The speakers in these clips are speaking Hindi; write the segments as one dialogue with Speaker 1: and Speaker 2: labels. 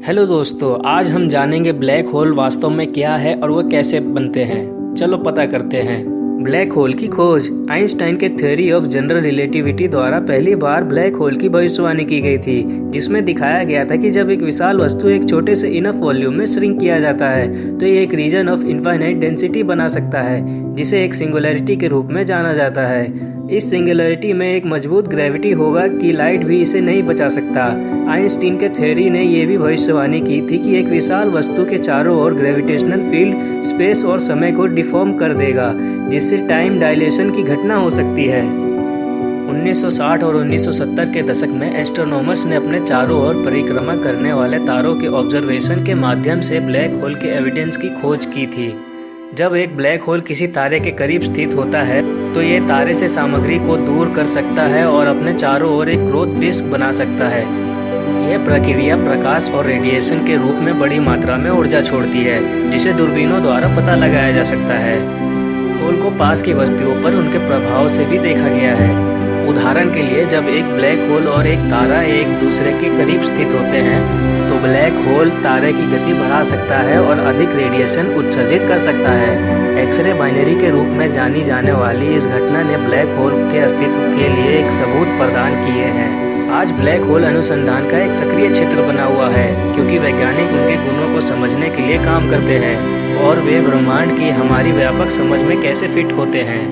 Speaker 1: हेलो दोस्तों, आज हम जानेंगे ब्लैक होल वास्तव में क्या है और वो कैसे बनते हैं। चलो पता करते हैं। ब्लैक होल की खोज आइंस्टाइन के थ्योरी ऑफ जनरल रिलेटिविटी द्वारा पहली बार ब्लैक होल की भविष्यवाणी की गई थी, जिसमें दिखाया गया था कि जब एक विशाल वस्तु एक छोटे से इनफ वॉल्यूम में श्रिंक किया जाता है तो ये एक रीजन ऑफ इनफाइनाइट डेंसिटी बना सकता है, जिसे एक सिंगुलैरिटी के रूप में जाना जाता है। इस सिंगुलैरिटी में एक मजबूत ग्रेविटी होगा कि लाइट भी इसे नहीं बचा सकता। आइंस्टीन के थ्योरी ने यह भी भविष्यवाणी की थी कि एक विशाल वस्तु के चारों ओर ग्रेविटेशनल फील्ड स्पेस और समय को डिफॉर्म कर देगा, जिससे टाइम डायलेशन की घटना हो सकती है। 1960 और 1970 के दशक में एस्ट्रोनॉमर्स ने अपने चारों ओर परिक्रमा करने वाले तारों के ऑब्जर्वेशन के माध्यम से ब्लैक होल के एविडेंस की खोज की थी। जब एक ब्लैक होल किसी तारे के करीब स्थित होता है तो ये तारे से सामग्री को दूर कर सकता है और अपने चारों ओर एक ग्रोथ डिस्क बना सकता है। यह प्रक्रिया प्रकाश और रेडिएशन के रूप में बड़ी मात्रा में ऊर्जा छोड़ती है, जिसे दूरबीनों द्वारा पता लगाया जा सकता है। होल को पास की बस्तियों पर उनके प्रभाव से भी देखा गया है। उदाहरण के लिए, जब एक ब्लैक होल और एक तारा एक दूसरे के करीब स्थित होते हैं तो ब्लैक होल तारे की गति बढ़ा सकता है और अधिक रेडिएशन उत्सर्जित कर सकता है। एक्सरे बाइनरी के रूप में जानी जाने वाली इस घटना ने ब्लैक होल के अस्तित्व के लिए एक सबूत प्रदान किए हैं। आज ब्लैक होल अनुसंधान का एक सक्रिय क्षेत्र बना हुआ है, क्योंकि वैज्ञानिक उनके गुणों को समझने के लिए काम करते हैं और वे ब्रह्मांड की हमारी व्यापक समझ में कैसे फिट होते हैं।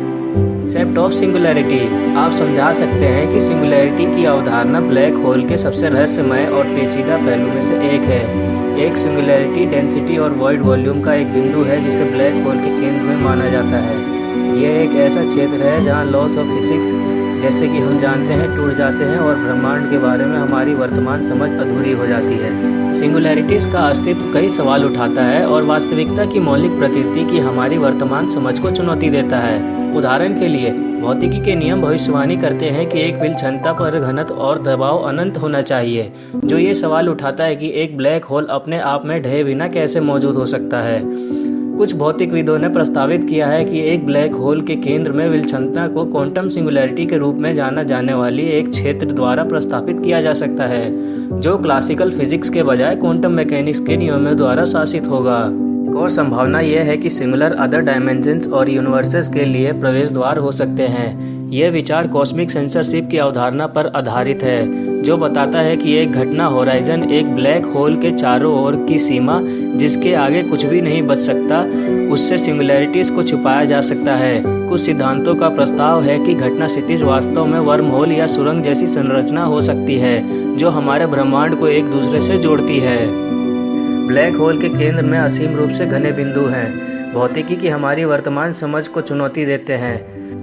Speaker 1: Concept of singularity. आप समझा सकते हैं कि सिंगुलैरिटी की अवधारणा ब्लैक होल के सबसे रहस्यमय और पेचीदा पहलू में से एक है। एक सिंगुलैरिटी डेंसिटी और वॉइड वॉल्यूम का एक बिंदु है जिसे ब्लैक होल के केंद्र में माना जाता है। यह एक ऐसा क्षेत्र है जहां लॉस ऑफ फिजिक्स जैसे कि हम जानते हैं टूट जाते हैं और ब्रह्मांड के बारे में हमारी वर्तमान समझ अधूरी हो जाती है। सिंगुलैरिटीज का अस्तित्व कई सवाल उठाता है और वास्तविकता की मौलिक प्रकृति की हमारी वर्तमान समझ को चुनौती देता है। उदाहरण के लिए, भौतिकी के नियम भविष्यवाणी करते हैं कि एक विलक्षणता पर घनत्व और दबाव अनंत होना चाहिए, जो ये सवाल उठाता है कि एक ब्लैक होल अपने आप में ढहे बिना कैसे मौजूद हो सकता है। कुछ भौतिकविदों ने प्रस्तावित किया है कि एक ब्लैक होल के केंद्र में विलक्षणता को क्वांटम सिंगुलैरिटी के रूप में जाना जाने वाली एक क्षेत्र द्वारा प्रस्तावित किया जा सकता है, जो क्लासिकल फिजिक्स के बजाय क्वांटम मैकेनिक्स के नियमों द्वारा शासित होगा। एक और संभावना यह है कि सिंगुलर अदर डायमेंशंस और यूनिवर्सेस के लिए प्रवेश द्वार हो सकते हैं। यह विचार कॉस्मिक सेंसरशिप की अवधारणा पर आधारित है, जो बताता है कि एक घटना होराइजन एक ब्लैक होल के चारों ओर की सीमा, जिसके आगे कुछ भी नहीं बच सकता, उससे सिंगुलैरिटीज को छुपाया जा सकता है। कुछ सिद्धांतों का प्रस्ताव है कि घटना क्षितिज वास्तव में वर्म होल या सुरंग जैसी संरचना हो सकती है, जो हमारे ब्रह्मांड को एक दूसरे से जोड़ती है। ब्लैक होल के केंद्र में असीम रूप से घने बिंदु हैं, भौतिकी की हमारी वर्तमान समझ को चुनौती देते हैं।